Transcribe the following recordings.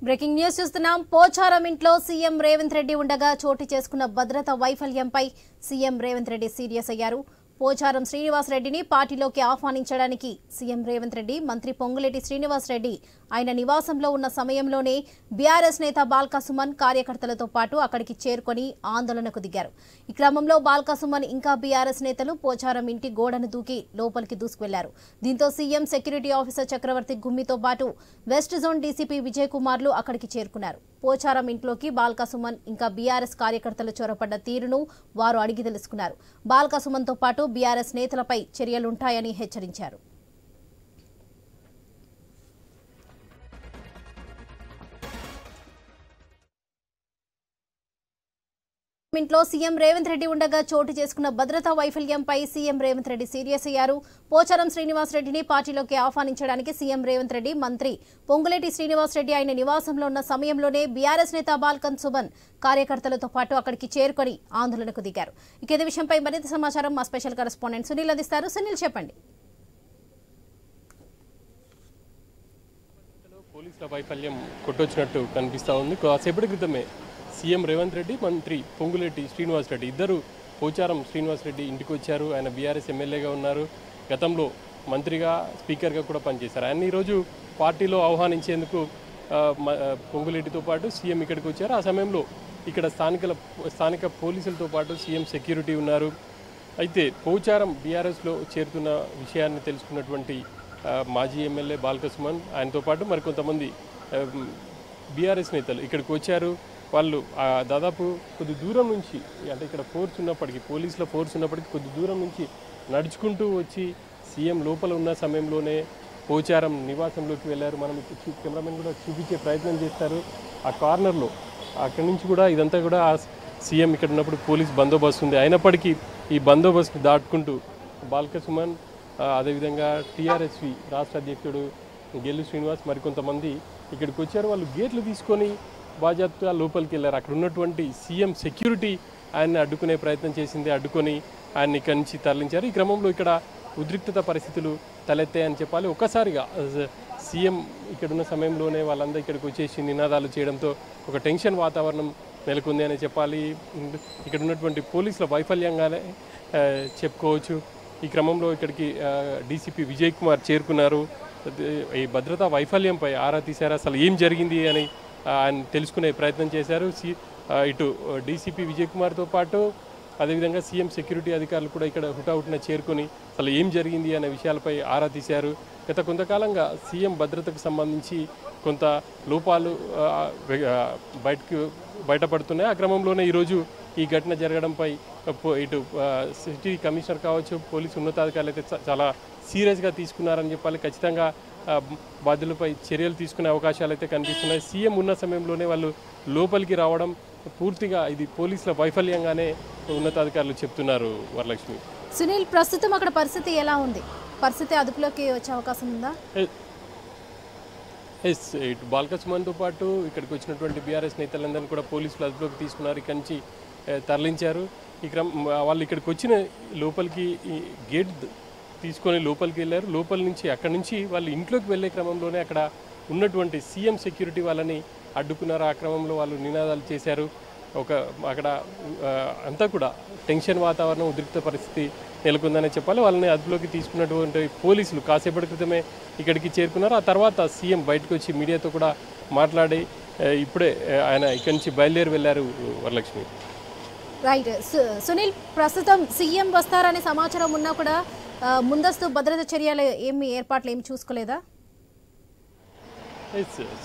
Breaking news చూస్తున్నాం. పోచారం ఇంట్లో CM Revanth Reddy ఉండగా చోటు చేసుకున్న భద్రతా వైఫల్యంపై సీఎం రేవంత్ రెడ్డి సీరియస్ అయ్యారు. పోచారం శ్రీనివాస్ రెడ్డిని పార్టీలోకి ఆహ్వానించడానికి సీఎం రేవంత్ రెడ్డి మంత్రి పొంగులేటి శ్రీనివాస్ రెడ్డి ఆయన నివాసంలో ఉన్న సమయంలోనే బీఆర్ఎస్ నేత బాల్కా సుమన్ కార్యకర్తలతో పాటు అక్కడికి చేరుకొని ఆందోళనకు దిగారు. ఈ క్రమంలో బాల్కా సుమన్ ఇంకా బీఆర్ఎస్ నేతలు పోచారం ఇంటి గోడను దూకి లోపలికి దూసుకువెళ్లారు. దీంతో సీఎం సెక్యూరిటీ ఆఫీసర్ చక్రవర్తి గుమ్మితో పాటు వెస్ట్ జోన్ డీసీపీ విజయ్ కుమార్లు అక్కడికి చేరుకున్నారు. పోచారం ఇంట్లోకి బాల్కా సుమన్ ఇంకా బీఆర్ఎస్ కార్యకర్తలు చొరపడ్డ తీరును వారు అడిగి తెలుసుకున్నారు. బాల్కా సుమన్ తో పాటు బీఆర్ఎస్ నేతలపై చర్యలుంటాయని హెచ్చరించారు. ఇంట్లో సీఎం రేవంత్ రెడ్డి ఉండగా చోటు చేసుకున్న భద్రతా వైఫల్యంపై సీఎం రేవంత్ రెడ్డి సీరియస్ అయ్యారు. పోచారం శ్రీనివాస్ రెడ్డిని పార్టీలోకి ఆహ్వానించడానికి సీఎం రేవంత్ రెడ్డి మంత్రి పొంగులేటి శ్రీనివాస్ రెడ్డి ఆయన నివాసంలో ఉన్న సమయంలోనే బీఆర్ఎస్ నేత బాల్కా సుమన్ కార్యకర్తలతో పాటు అక్కడికి చేరుకొని ఆందోళనకు దిగారు. ఇదే విషయంపై మరింత సమాచారం మా స్పెషల్ కరెస్పాండెంట్ సునీల్ అందిస్తారు. సునీల్, చెప్పండి. పోలీసుల వైఫల్యం కొట్టొచ్చినట్టు కనిపిస్తూ ఉంది. కాసేపటి క్రితమే సీఎం రేవంత్ రెడ్డి, మంత్రి పొంగులేటి శ్రీనివాస్ రెడ్డి ఇద్దరు పోచారం శ్రీనివాస్ రెడ్డి ఇంటికి వచ్చారు. ఆయన బీఆర్ఎస్ ఎమ్మెల్యేగా ఉన్నారు. గతంలో మంత్రిగా, స్పీకర్గా కూడా పనిచేశారు. ఆయన ఈరోజు పార్టీలో ఆహ్వానించేందుకు పొంగులేటితో పాటు సీఎం ఇక్కడికి వచ్చారు. ఆ సమయంలో ఇక్కడ స్థానిక పోలీసులతో పాటు సీఎం సెక్యూరిటీ ఉన్నారు. అయితే పోచారం బీఆర్ఎస్లో చేరుతున్న విషయాన్ని తెలుసుకున్నటువంటి మాజీ ఎమ్మెల్యే బాల్కా సుమన్, ఆయనతో పాటు మరికొంతమంది బీఆర్ఎస్ నేతలు ఇక్కడికి వచ్చారు. వాళ్ళు దాదాపు కొద్ది దూరం నుంచి, అంటే ఇక్కడ ఫోర్స్ ఉన్నప్పటికీ, పోలీసుల ఫోర్స్ ఉన్నప్పటికీ కొద్ది దూరం నుంచి నడుచుకుంటూ వచ్చి సీఎం లోపల ఉన్న సమయంలోనే పోచారం నివాసంలోకి వెళ్ళారు. మనం కెమెరామెన్ కూడా చూపించే ప్రయత్నం చేస్తారు. ఆ కార్నర్లో అక్కడి నుంచి కూడా ఇదంతా కూడా సీఎం ఇక్కడ ఉన్నప్పుడు పోలీస్ బందోబస్తు ఉంది. అయినప్పటికీ ఈ బందోబస్తు దాటుకుంటూ బాల్కా సుమన్, అదేవిధంగా టీఆర్ఎస్వి రాష్ట్ర అధ్యక్షుడు గెల్లు శ్రీనివాస్ మరికొంతమంది ఇక్కడికి వచ్చారు. వాళ్ళు గేట్లు తీసుకొని బాజాప్తుగా లోపలికి వెళ్ళారు. అక్కడ ఉన్నటువంటి సీఎం సెక్యూరిటీ ఆయన్ని అడ్డుకునే ప్రయత్నం చేసింది. అడ్డుకొని ఆయన్ని ఇక్కడి నుంచి తరలించారు. ఈ క్రమంలో ఇక్కడ ఉద్రిక్తత పరిస్థితులు తలెత్తాయని చెప్పాలి. ఒక్కసారిగా సీఎం ఇక్కడున్న సమయంలోనే వాళ్ళందరూ ఇక్కడికి వచ్చేసి నినాదాలు చేయడంతో ఒక టెన్షన్ వాతావరణం నెలకొంది అని చెప్పాలి. ఇక్కడ ఉన్నటువంటి పోలీసుల వైఫల్యంగానే చెప్పుకోవచ్చు. ఈ క్రమంలో ఇక్కడికి డీసీపీ విజయ్ కుమార్ చేరుకున్నారు. ఈ భద్రతా వైఫల్యంపై ఆరా తీశారు. అసలు ఏం జరిగింది అని ఆయన తెలుసుకునే ప్రయత్నం చేశారు. ఇటు డీసీపీ విజయ్ కుమార్తో పాటు అదేవిధంగా సీఎం సెక్యూరిటీ అధికారులు కూడా ఇక్కడ హుటాహుటిన చేరుకొని అసలు ఏం జరిగింది అనే విషయాలపై ఆరా తీశారు. గత కొంతకాలంగా సీఎం భద్రతకు సంబంధించి కొంత లోపాలు బయటపడుతున్నాయి. ఆ క్రమంలోనే ఈరోజు ఈ ఘటన జరగడంపై ఇటు సిటీ కమిషనర్ కావచ్చు, పోలీసు ఉన్నతాధికారులు అయితే చాలా సీరియస్గా తీసుకున్నారని చెప్పాలి. ఖచ్చితంగా బాధ్యులపై చర్యలు తీసుకునే అవకాశాలు అయితే కనిపిస్తున్నాయి. సీఎం ఉన్న సమయంలోనే వాళ్ళు లోపలికి రావడం పూర్తిగా ఇది పోలీసుల వైఫల్యంగానే ఉన్నతాధికారులు చెప్తున్నారు. వరలక్ష్మి, సునీల్, ప్రస్తుతం అక్కడ పరిస్థితి ఎలా ఉంది? పరిస్థితి అదుపులోకి వచ్చే అవకాశం ఉందా? ఇటు బాల్కా సుమన్తో పాటు ఇక్కడికి వచ్చినటువంటి బీఆర్ఎస్ నేతలందరినీ కూడా పోలీసులు అదుపులోకి తీసుకున్నారు. ఇక్కడి నుంచి తరలించారు. వాళ్ళు ఇక్కడికి వచ్చిన లోపలికి గేట్ తీసుకొని లోపలికి వెళ్ళారు. లోపల నుంచి అక్కడి నుంచి వాళ్ళు ఇంట్లోకి వెళ్ళే క్రమంలోనే అక్కడ ఉన్నటువంటి సీఎం సెక్యూరిటీ వాళ్ళని అడ్డుకున్నారు. ఆ క్రమంలో వాళ్ళు నినాదాలు చేశారు. అక్కడ అంతా కూడా టెన్షన్ వాతావరణం, ఉద్రిక్త పరిస్థితి నెలకొందనే చెప్పాలి. వాళ్ళని అదుపులోకి తీసుకున్నటువంటి పోలీసులు కాసేపటి క్రితమే ఇక్కడికి చేరుకున్నారు. ఆ తర్వాత సీఎం బయటకు వచ్చి మీడియాతో కూడా మాట్లాడి ఇప్పుడే ఆయన ఇక్కడి నుంచి బయలుదేరి వెళ్ళారు. వరలక్ష్మి, రైట్. సునీల్, ప్రస్తుతం సీఎం వస్తారనే సమాచారం ఉన్నా కూడా ముందస్తు భద్రతా చర్యలు ఏర్పాట్లు ఏమి చూసుకోలేదా?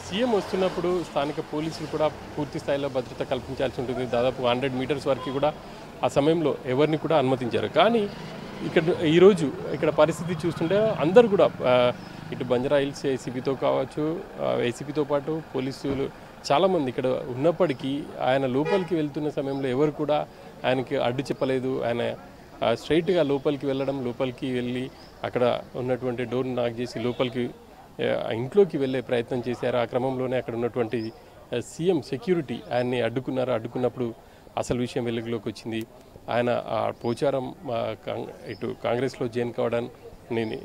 సీఎం వస్తున్నప్పుడు స్థానిక పోలీసులు కూడా పూర్తి స్థాయిలో భద్రత కల్పించాల్సి ఉంటుంది. దాదాపు 100 మీటర్స్ వరకు కూడా ఆ సమయంలో ఎవరిని కూడా అనుమతించారు. కానీ ఈరోజు ఇక్కడ పరిస్థితి చూస్తుంటే అందరూ కూడా ఇటు బంజారా హిల్స్ ఏసీపీతో కావచ్చు, ఏసీపీతో పాటు పోలీసులు చాలామంది ఇక్కడ ఉన్నప్పటికీ ఆయన లోపలికి వెళ్తున్న సమయంలో ఎవరు కూడా ఆయనకి అడ్డు చెప్పలేదు. ఆయన స్ట్రైట్గా లోపలికి వెళ్ళడం, లోపలికి వెళ్ళి అక్కడ ఉన్నటువంటి డోర్ నాక్ చేసి లోపలికి ఇంట్లోకి వెళ్ళే ప్రయత్నం చేశారు. ఆ క్రమంలోనే అక్కడ ఉన్నటువంటి సీఎం సెక్యూరిటీ ఆయన్ని అడ్డుకున్నారు. అడ్డుకున్నప్పుడు అసలు విషయం వెలుగులోకి వచ్చింది. ఆయన పోచారం ఇటు కాంగ్రెస్లో జాయిన్ కావడాన్ని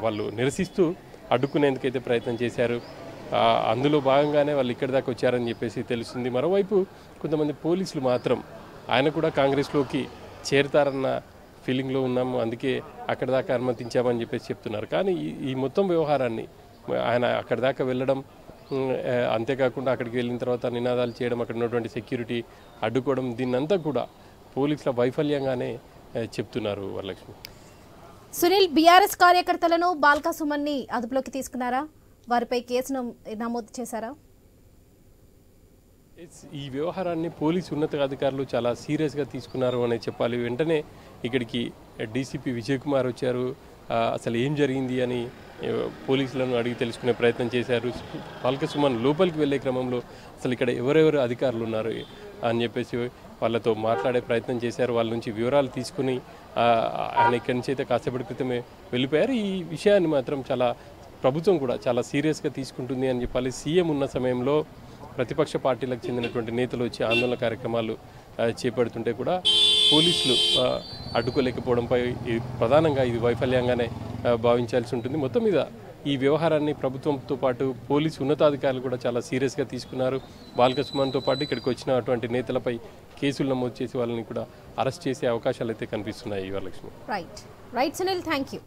వాళ్ళు నిరసిస్తూ అడ్డుకునేందుకైతే ప్రయత్నం చేశారు. అందులో భాగంగానే వాళ్ళు ఇక్కడి దాకా వచ్చారని చెప్పేసి తెలుస్తుంది. మరోవైపు కొంతమంది పోలీసులు మాత్రం ఆయన కూడా కాంగ్రెస్లోకి చేరుతారన్న ఫీలింగ్లో ఉన్నాము, అందుకే అక్కడి దాకా అనుమతించామని చెప్పేసి చెప్తున్నారు. కానీ ఈ మొత్తం వ్యవహారాన్ని ఆయన అక్కడి దాకా వెళ్ళడం, అంతేకాకుండా అక్కడికి వెళ్ళిన తర్వాత నినాదాలు చేయడం, అక్కడ ఉన్నటువంటి సెక్యూరిటీ అడ్డుకోవడం, దీన్నంతా కూడా పోలీసుల వైఫల్యంగానే చెప్తున్నారు వరలక్ష్మి. సునీల్, బీఆర్ఎస్ కార్యకర్తలను బాల్కా సుమన్ని అదుపులోకి తీసుకున్నారా? వారిపై కేసును నమోదు చేశారా? ఈ వ్యవహారాన్ని పోలీసు ఉన్నతాధికారులు చాలా సీరియస్గా తీసుకున్నారు అనే చెప్పాలి. వెంటనే ఇక్కడికి డీసీపీ విజయ్ కుమార్ వచ్చారు. అసలు ఏం జరిగింది అని పోలీసులను అడిగి తెలుసుకునే ప్రయత్నం చేశారు. బాల్కా సుమన్ లోపలికి వెళ్ళే క్రమంలో అసలు ఇక్కడ ఎవరెవరు అధికారులు ఉన్నారు అని చెప్పేసి వాళ్ళతో మాట్లాడే ప్రయత్నం చేశారు. వాళ్ళ నుంచి వివరాలు తీసుకుని ఆయన ఇక్కడి నుంచి అయితే కాసేపటి క్రితమే వెళ్ళిపోయారు. ఈ విషయాన్ని మాత్రం ప్రభుత్వం కూడా చాలా సీరియస్గా తీసుకుంటుంది అని చెప్పాలి. సీఎం ఉన్న సమయంలో ప్రతిపక్ష పార్టీలకు చెందినటువంటి నేతలు వచ్చి ఆందోళన కార్యక్రమాలు చేపడుతుంటే కూడా పోలీసులు అడ్డుకోలేకపోవడంపై ప్రధానంగా ఇది వైఫల్యంగానే భావించాల్సి ఉంటుంది. మొత్తం మీద ఈ వ్యవహారాన్ని ప్రభుత్వంతో పాటు పోలీసు ఉన్నతాధికారులు కూడా చాలా సీరియస్గా తీసుకున్నారు. బాల్కా సుమన్తో పాటు ఇక్కడికి వచ్చినటువంటి నేతలపై కేసులు నమోదు చేసి వాళ్ళని కూడా అరెస్ట్ చేసే అవకాశాలు అయితే కనిపిస్తున్నాయి. Varalakshmi. Right Sunil, thank you.